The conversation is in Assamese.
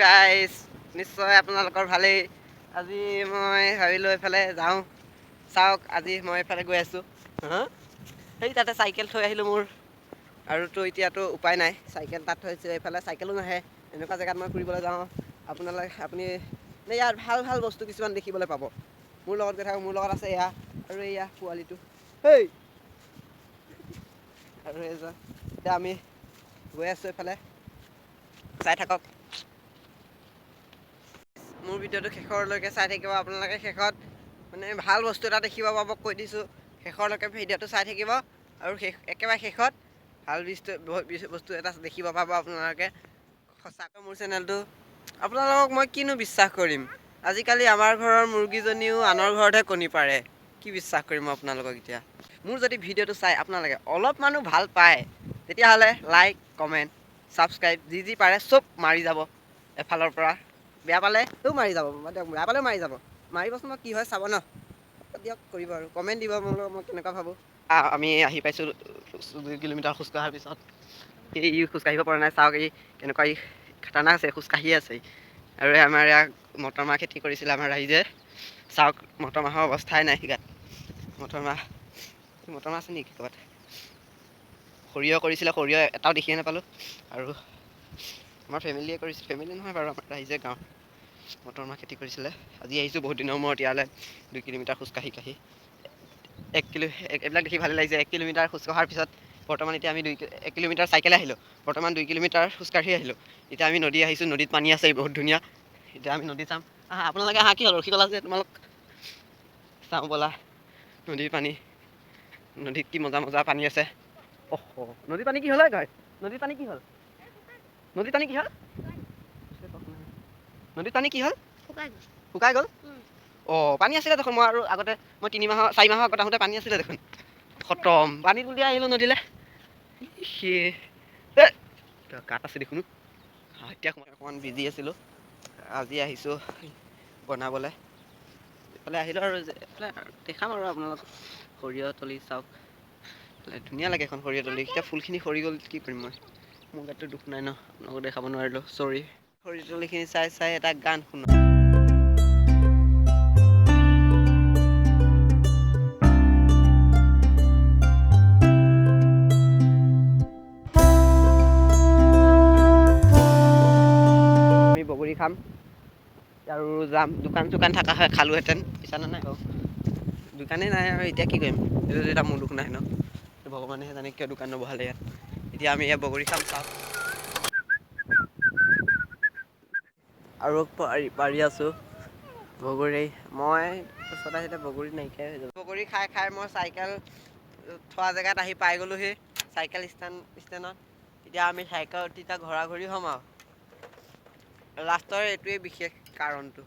গাইজ নিশ্চয় আপোনালোকৰ ভালেই। আজি মই ভাবিলোঁ এইফালে যাওঁ, চাওক আজি মই এইফালে গৈ আছোঁ। সেই তাতে চাইকেল থৈ আহিলোঁ মোৰ, আৰুতো এতিয়াতো উপায় নাই, চাইকেল তাত থৈছোঁ। এইফালে চাইকেলো নাহে, এনেকুৱা জেগাত মই ফুৰিবলৈ যাওঁ। আপুনি ইয়াত ভাল ভাল বস্তু কিছুমান দেখিবলৈ পাব। মোৰ লগত গৈ থাকক, মোৰ লগত আছে এয়া আৰু এয়া পোৱালিটো হেই আৰু এজন। এতিয়া আমি গৈ আছোঁ এইফালে, চাই থাকক। মোৰ ভিডিঅ'টো শেষৰলৈকে চাই থাকিব আপোনালোকে। শেষত মানে ভাল বস্তু এটা দেখিব পাব, কৈ দিছোঁ। শেষৰলৈকে ভিডিঅ'টো চাই থাকিব আৰু একেবাৰে শেষত ভাল বস্তু এটা দেখিব পাব আপোনালোকে। সঁচাকৈ মোৰ চেনেলটো আপোনালোকক মই কিনো বিশ্বাস কৰিম। আজিকালি আমাৰ ঘৰৰ মুৰ্গীজনীও আনৰ ঘৰতহে কণী পাৰে। কি বিশ্বাস কৰিম মই আপোনালোকক এতিয়া। মোৰ যদি ভিডিঅ'টো চাই আপোনালোকে অলপমানো ভাল পায়, তেতিয়াহ'লে লাইক, কমেণ্ট, ছাবস্ক্ৰাইব যি পাৰে চব মাৰি যাব এফালৰ পৰা। বেয়া পালেও মাৰি যাব, দিয়ক বেয়া পালেও মাৰি যাব। মাৰিবচোন, মই কি হয় চাব ন। দিয়ক কৰিব আৰু কমেণ্ট দিব মোৰ লগত, মই কেনেকুৱা ভাবোঁ। আমি আহি পাইছোঁ 2 কিলোমিটাৰ খোজ কঢ়াৰ পিছত। ই খোজকাঢ়িব পৰা নাই, চাওক ই কেনেকুৱা খাতাৰনাক আছে, খোজকাঢ়ি আছে। আৰু আমাৰ ইয়াত মটৰ মাহ খেতি কৰিছিলে আমাৰ ৰাইজে। চাওক মটৰ মাহৰ অৱস্থাই নাই গাত। মটৰ মাহ আছে নেকি ক'ৰবাত? সৰিয়হ কৰিছিলে, সৰিয়হ এটাও দেখিয়ে নাপালোঁ। আৰু আমাৰ ফেমিলিয়ে কৰিছিল, ফেমিলি নহয় বাৰু, আমাৰ ৰাইজে গাঁৱৰ মটৰ মাহ খেতি কৰিছিলে। আজি আহিছোঁ বহুত দিনৰ মূৰত ইয়ালৈ 2 কিলোমিটাৰ খোজকাঢ়ি। এইবিলাক দেখি ভালে লাগিছে। 1 কিলোমিটাৰ খোজ কঢ়াৰ পিছত বৰ্তমান এতিয়া আমি 1 কিলোমিটাৰ চাইকেলে আহিলোঁ, বৰ্তমান 2 কিলোমিটাৰ খোজকাঢ়ি আহিলোঁ। এতিয়া আমি নদী আহিছোঁ, নদীত পানী আছে বহুত ধুনীয়া। এতিয়া আমি নদী চাম। আপোনালোকে কি হ'ল ৰখি গ'লা যে? তোমালোক চাওঁ ব'লা নদীৰ পানী। নদীত কি মজা মজা পানী আছে। নদীৰ পানী কি হ'ল ঐ? নদীৰ পানী কি হ'ল? নদীৰ পানী কি হ'ল? নদীত পানী কি হ'ল? শুকাই গ'ল। পানী আছিলে দেখোন। মই 4 মাহৰ আগত আহোঁতে পানী আছিলে দেখোন। খতম পানী উলিয়াই আহিলোঁ নদীলৈ। গাত আছে দেখোন। এতিয়া মই অকণমান বিজি আছিলোঁ। আজি আহিছোঁ বনাবলৈ। এইফালে আহিলোঁ আৰু এইফালে দেখাম আৰু আপোনালোকক সৰিয়হতলী চাওক। ধুনীয়া লাগে এখন সৰিয়হতলী। এতিয়া ফুলখিনি সৰি গ'ল, কি কৰিম মই? মোৰ গাতটো দুখ নাই ন, আপোনালোকক দেখাব নোৱাৰিলোঁ, চৰি। সৰিয়হতলীখিনি চাই এটা গান শুনো। আমি বগৰী খাম আৰু যাম। দোকান চোকান থকা হয় খালোহেঁতেন, পিছানে নাই বাৰু। দোকানেই নাই আৰু এতিয়া কি কৰিম? এইটো এটা মোৰ দুখ নাই ন, ভগৱানেহে জানে কিয় দোকান নবহালে ইয়াত। এতিয়া আমি ইয়াত বগৰী খাম, চাওক। আৰু পাৰি আছোঁ বগৰী। মই ওচৰত আহিলে বগৰী নাইকিয়াই হৈ যাব। বগৰী খাই মই চাইকেল থোৱা জেগাত আহি পাই গ'লোহি, চাইকেল ষ্টেণ্ডত। এতিয়া আমি চাইকেলত ঘৰা ঘৰি হ'ম আৰু। লাষ্টৰ এইটোৱেই বিশেষ কাৰণটো।